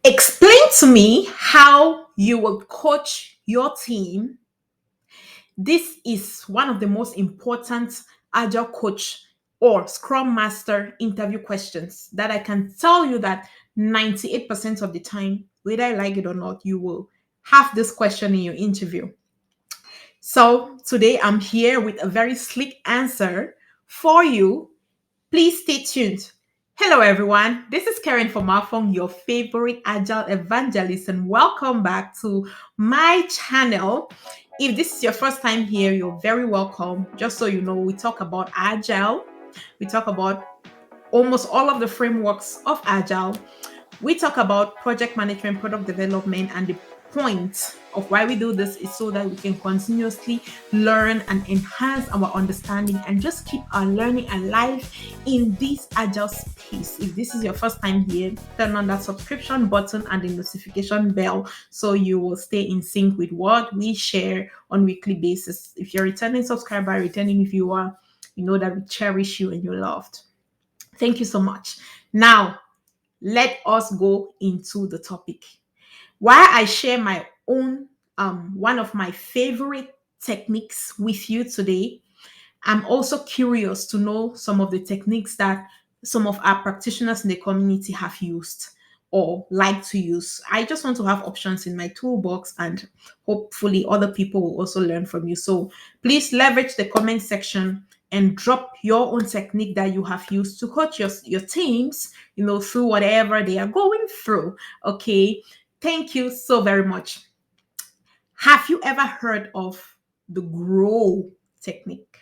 Explain to me how you will coach your team. This is one of the most important Agile Coach or Scrum Master interview questions that I can tell you that 98% of the time, whether I like it or not, you will have this question in your interview. So today I'm here with a very slick answer for you. Please stay tuned. Hello, everyone. This is Karen Fomafung, your favorite Agile Evangelist, and welcome back to my channel. If this is your first time here, you're very welcome. Just so you know, we talk about Agile. We talk about almost all of the frameworks of Agile. We talk about project management, product development, and the point of why we do this is so that we can continuously learn and enhance our understanding and just keep our learning alive in this agile space. If this is your first time here, turn on that subscription button and the notification bell so you will stay in sync with what we share on weekly basis. If you're a returning subscriber, returning viewer, you know that we cherish you and you're loved. Thank you so much. Now, let us go into the topic. While I share my own, one of my favorite techniques with you today, I'm also curious to know some of the techniques that some of our practitioners in the community have used or like to use. I just want to have options in my toolbox, and hopefully other people will also learn from you. So please leverage the comment section and drop your own technique that you have used to coach your teams, through whatever they are going through. Okay. Thank you so very much. Have you ever heard of the grow technique?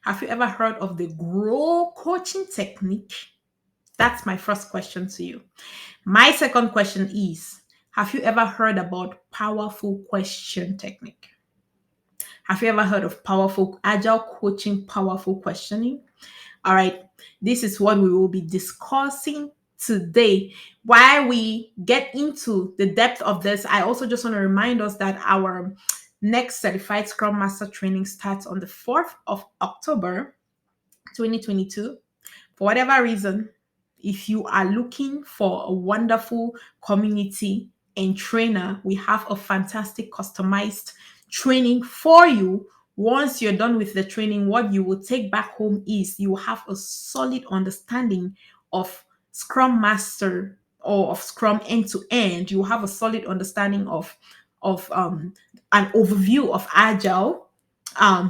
Have you ever heard of the grow coaching technique? That's my first question to you. My second question is, have you ever heard about powerful question technique? Have you ever heard of powerful agile coaching, powerful questioning? All right, this is what we will be discussing today. While we get into the depth of this, I also just want to remind us that our next certified Scrum Master training starts on the 4th of October, 2022. For whatever reason, if you are looking for a wonderful community and trainer, we have a fantastic customized training for you. Once you're done with the training, what you will take back home is you will have a solid understanding of Scrum Master or of Scrum end to end. You will have a solid understanding of an overview of Agile,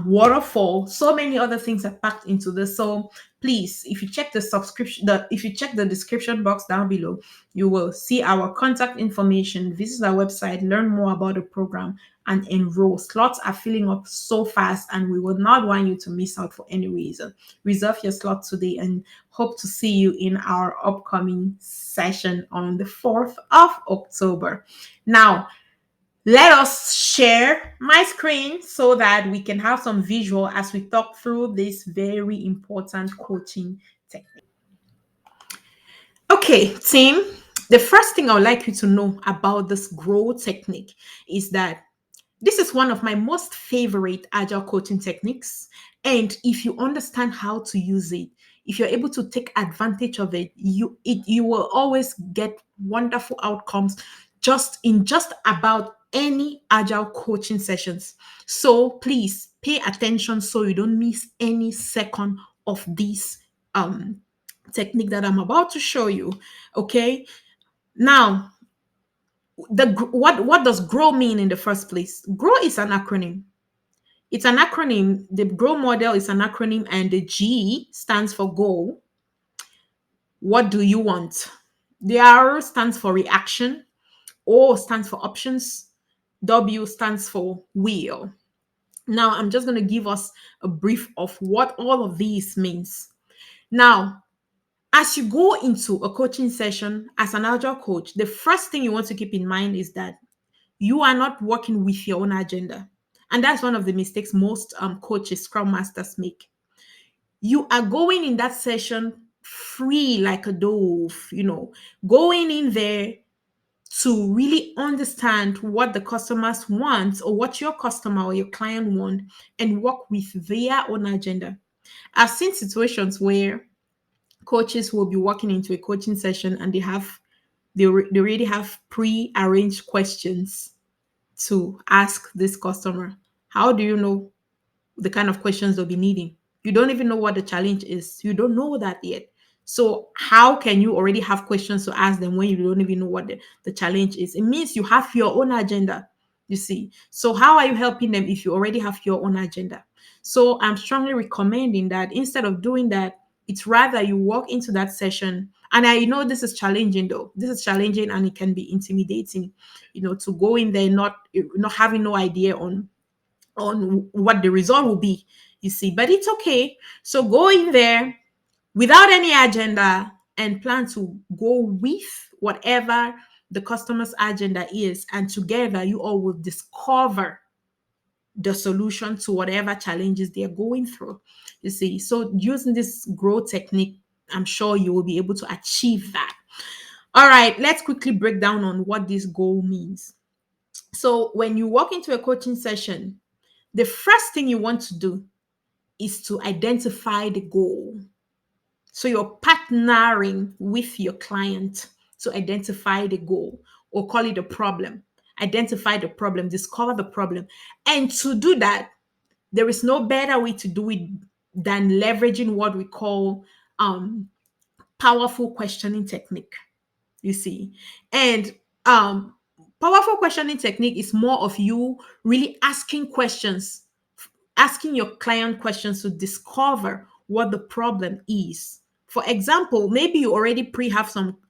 waterfall. So many other things are packed into this. So please, if you check if you check the description box down below, you will see our contact information. Visit our website, learn more about the program, and enroll. Slots are filling up so fast, and we will not want you to miss out for any reason. Reserve your slot today and hope to see you in our upcoming session on the 4th of October. Now, let us share my screen so that we can have some visual as we talk through this very important coaching technique. Okay, team, the first thing I would like you to know about this grow technique is that this is one of my most favorite agile coaching techniques. And if you understand how to use it, if you're able to take advantage of it, you will always get wonderful outcomes just about any agile coaching sessions. So please pay attention so you don't miss any second of this technique that I'm about to show you. Okay. Now, what does grow mean in the first place? Grow is an acronym. It's an acronym. The grow model is an acronym, and the G stands for goal. What do you want? The R stands for reaction. O stands for options. W stands for will. Now, I'm just going to give us a brief of what all of these means. Now, as you go into a coaching session as an agile coach, the first thing you want to keep in mind is that you are not working with your own agenda. And that's one of the mistakes most coaches, Scrum Masters make. You are going in that session free like a dove, going in there to really understand what the customers want or what your customer or your client want and work with their own agenda. I've seen situations where coaches will be walking into a coaching session and they have they already have pre-arranged questions to ask this customer. How do you know the kind of questions they'll be needing? You don't even know what the challenge is. You don't know that yet. So how can you already have questions to ask them when you don't even know what the challenge is? It means you have your own agenda, you see. So how are you helping them if you already have your own agenda? So I'm strongly recommending that instead of doing that, it's rather you walk into that session. And I know this is challenging though. This is challenging and it can be intimidating, to go in there not having no idea on what the result will be, you see. But it's okay. So go in there without any agenda and plan to go with whatever the customer's agenda is. And together, you all will discover the solution to whatever challenges they're going through, you see. So using this growth technique, I'm sure you will be able to achieve that. All right, let's quickly break down on what this goal means. So when you walk into a coaching session, the first thing you want to do is to identify the goal. So you're partnering with your client to identify the goal, or call it a problem. Identify the problem, discover the problem. And to do that, there is no better way to do it than leveraging what we call powerful questioning technique, you see. And powerful questioning technique is more of you really asking your client questions to discover what the problem is. For example, maybe you already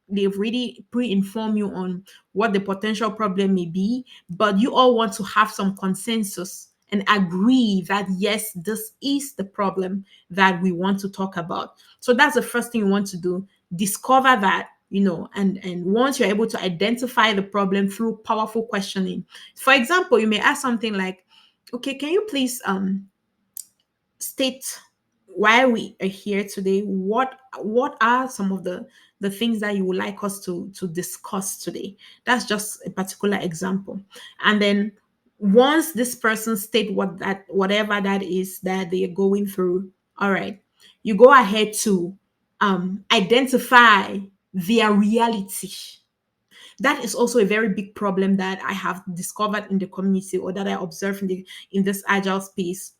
they've already pre-informed you on what the potential problem may be, but you all want to have some consensus and agree that yes, this is the problem that we want to talk about. So that's the first thing you want to do. Discover that, and once you're able to identify the problem through powerful questioning. For example, you may ask something like, okay, can you please state why we are here today? What are some of the things that you would like us to discuss today? That's just a particular example. And then once this person state whatever that is that they are going through, all right, you go ahead to identify their reality. That is also a very big problem that I have discovered in the community, or that I observe in this agile space,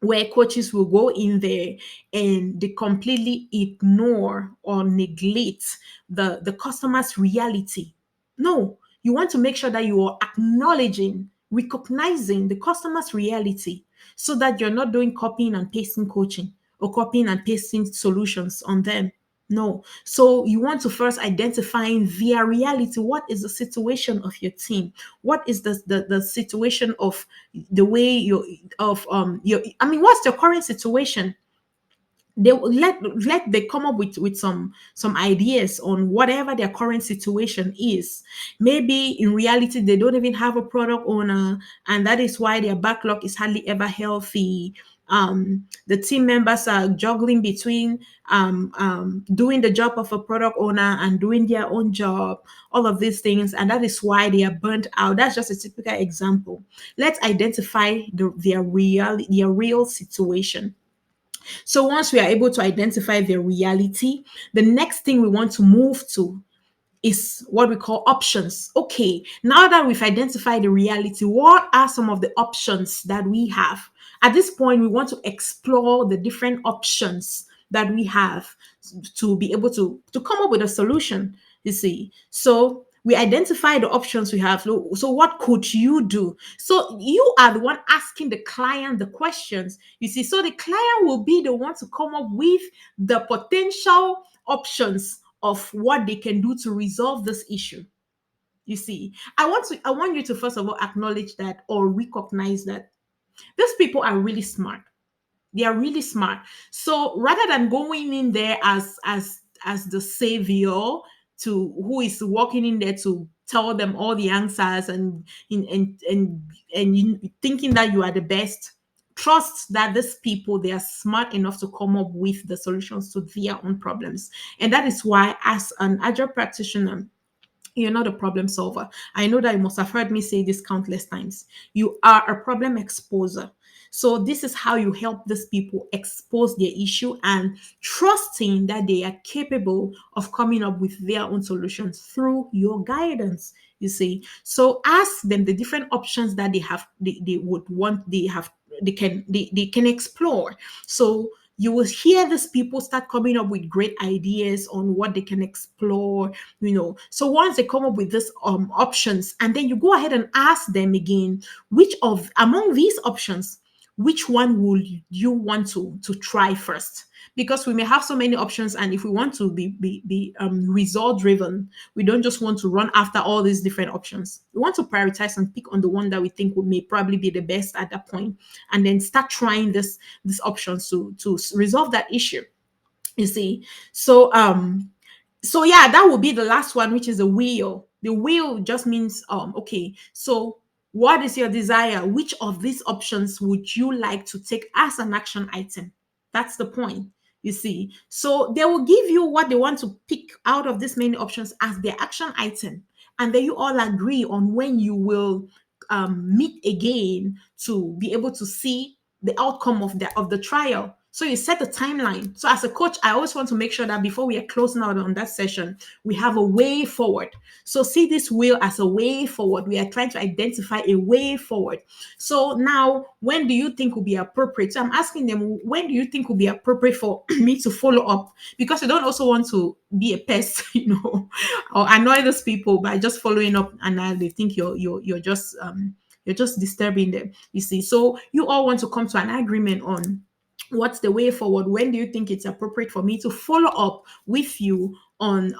where coaches will go in there and they completely ignore or neglect the customer's reality. No, you want to make sure that you are acknowledging, recognizing the customer's reality, so that you're not doing copying and pasting coaching, or copying and pasting solutions on them. No. So you want to first identifying their reality. What is the situation of your team? What is the situation of the way what's your current situation? They will let they come up with some ideas on whatever their current situation is. Maybe in reality they don't even have a product owner, and that is why their backlog is hardly ever healthy. The team members are juggling between doing the job of a product owner and doing their own job, all of these things, and that is why they are burnt out. That's just a typical example. Let's identify their real situation. So once we are able to identify their reality, the next thing we want to move to is what we call options. Okay, now that we've identified the reality, what are some of the options that we have? At this point, we want to explore the different options that we have to be able to come up with a solution, you see. So we identify the options we have. So what could you do? So you are the one asking the client the questions, you see. So the client will be the one to come up with the potential options of what they can do to resolve this issue, you see. I want you to first of all acknowledge that, or recognize that these people are really smart. They are really smart. So rather than going in there as the savior, to who is walking in there to tell them all the answers, and you thinking that you are the best, trust that these people, they are smart enough to come up with the solutions to their own problems. And that is why, as an agile practitioner, you're not a problem solver. I know that you must have heard me say this countless times. You are a problem exposer. So this is how you help these people expose their issue and trusting that they are capable of coming up with their own solutions through your guidance. You see, so ask them the different options that they have, they would want, they can explore. So you will hear these people start coming up with great ideas on what they can explore, so once they come up with these options, and then you go ahead and ask them again, which of among these options, which one would you want to try first? Because we may have so many options, and if we want to be result driven, we don't just want to run after all these different options. We want to prioritize and pick on the one that we think may probably be the best at that point, and then start trying these options to resolve that issue. You see, so yeah, that would be the last one, which is a wheel. The wheel just means okay, so what is your desire? Which of these options would you like to take as an action item? That's the point. You see, so they will give you what they want to pick out of these many options as their action item, and then you all agree on when you will meet again to be able to see the outcome of the trial. So you set a timeline. So as a coach, I always want to make sure that before we are closing out on that session, we have a way forward. So see this wheel as a way forward. We are trying to identify a way forward. So now, when do you think will be appropriate? So I'm asking them, when do you think will be appropriate for me to follow up? Because you don't also want to be a pest, or annoy those people by just following up, and they think you're just disturbing them. You see, so you all want to come to an agreement on what's the way forward. When do you think it's appropriate for me to follow up with you on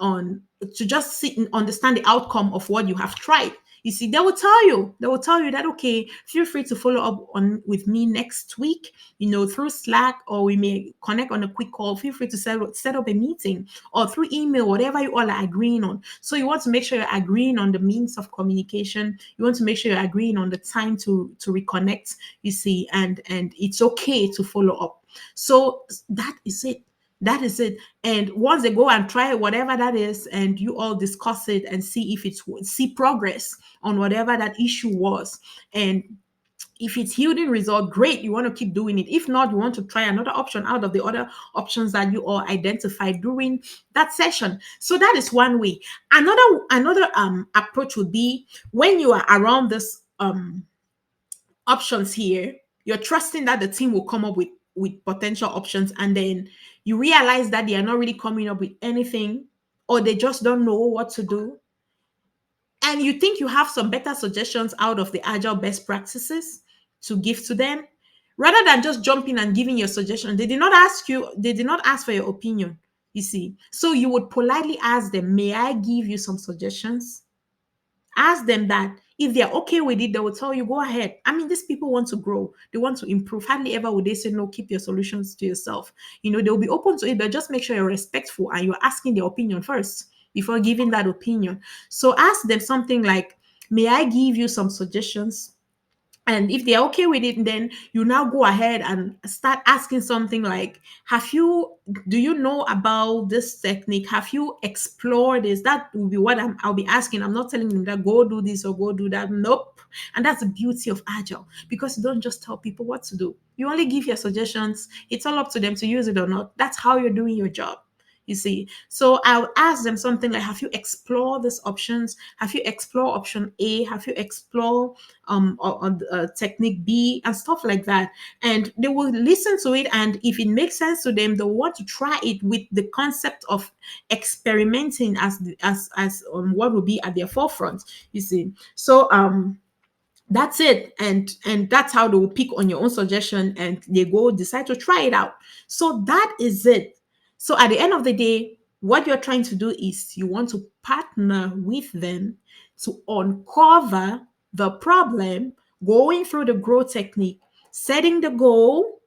to just sit and understand the outcome of what you have tried? You see, they will tell you that, okay, feel free to follow up on with me next week, through Slack, or we may connect on a quick call. Feel free to set up a meeting, or through email, whatever you all are agreeing on. So you want to make sure you're agreeing on the means of communication. You want to make sure you're agreeing on the time to reconnect, you see, and it's okay to follow up. So that is it. That is it. And once they go and try whatever that is, and you all discuss it and see if it's see progress on whatever that issue was, and if it's yielding result, great, you want to keep doing it. If not, you want to try another option out of the other options that you all identified during that session. So that is one way. Another approach would be, when you are around this options here, you're trusting that the team will come up with potential options, and then you realize that they are not really coming up with anything, or they just don't know what to do, and you think you have some better suggestions out of the agile best practices to give to them. Rather than just jumping and giving your suggestion, they did not ask for your opinion, you see. So you would politely ask them, may I give you some suggestions? Ask them that. If they're okay with it, they will tell you, go ahead. I mean, these people want to grow, they want to improve. Hardly ever would they say, no, keep your solutions to yourself. They'll be open to it, but just make sure you're respectful and you're asking their opinion first before giving that opinion. So ask them something like, may I give you some suggestions? And if they're okay with it, then you now go ahead and start asking something like, do you know about this technique? Have you explored this? That will be what I'll be asking. I'm not telling them that go do this or go do that. Nope. And that's the beauty of Agile, because you don't just tell people what to do. You only give your suggestions. It's all up to them to use it or not. That's how you're doing your job. You see, so I'll ask them something like, have you explored these options? Have you explored option A? Have you explored technique B, and stuff like that? And they will listen to it, and if it makes sense to them, they'll want to try it, with the concept of experimenting as what will be at their forefront. You see, so that's it, and that's how they will pick on your own suggestion, and they go decide to try it out. So that is it. So at the end of the day, what you're trying to do is, you want to partner with them to uncover the problem, going through the growth technique, setting the goal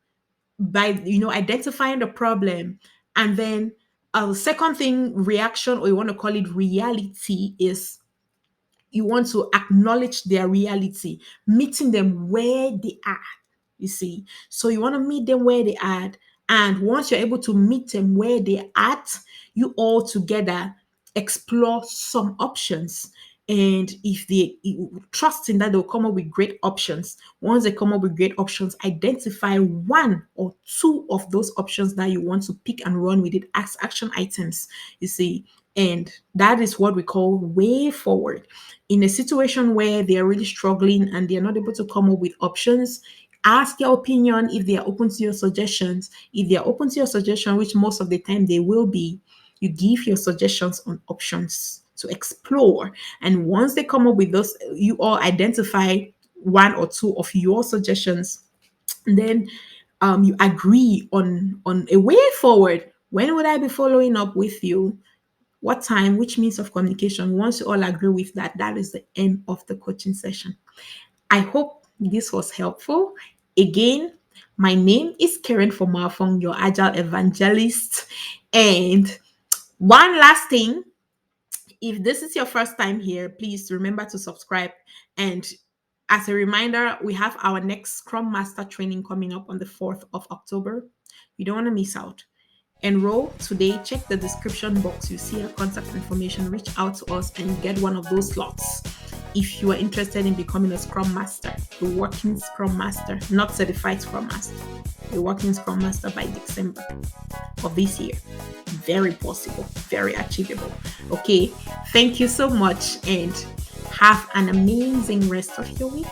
by identifying the problem, and then a second thing, reaction, or you want to call it reality, is you want to acknowledge their reality, meeting them where they are. You see, so you want to meet them where they are. And once you're able to meet them where they're at, you all together explore some options. And if they trusting that they'll come up with great options. Once they come up with great options, identify one or two of those options that you want to pick and run with it as action items, you see. And that is what we call way forward. In a situation where they are really struggling and they're not able to come up with options, ask their opinion if they are open to your suggestions. If they are open to your suggestion, which most of the time they will be, you give your suggestions on options to explore. And once they come up with those, you all identify one or two of your suggestions. And then you agree on a way forward. When would I be following up with you? What time? Which means of communication? Once you all agree with that, that is the end of the coaching session. I hope this was helpful. Again, my name is Karen Fomafung, your Agile Evangelist. And one last thing, if this is your first time here, please remember to subscribe. And as a reminder, we have our next Scrum Master training coming up on the 4th of October. You don't want to miss out. Enroll today. Check the description box. You see our contact information. Reach out to us and get one of those slots. If you are interested in becoming a Scrum Master, a working Scrum Master, not certified Scrum Master, a working Scrum Master by December of this year. Very possible, very achievable. Okay, thank you so much and have an amazing rest of your week.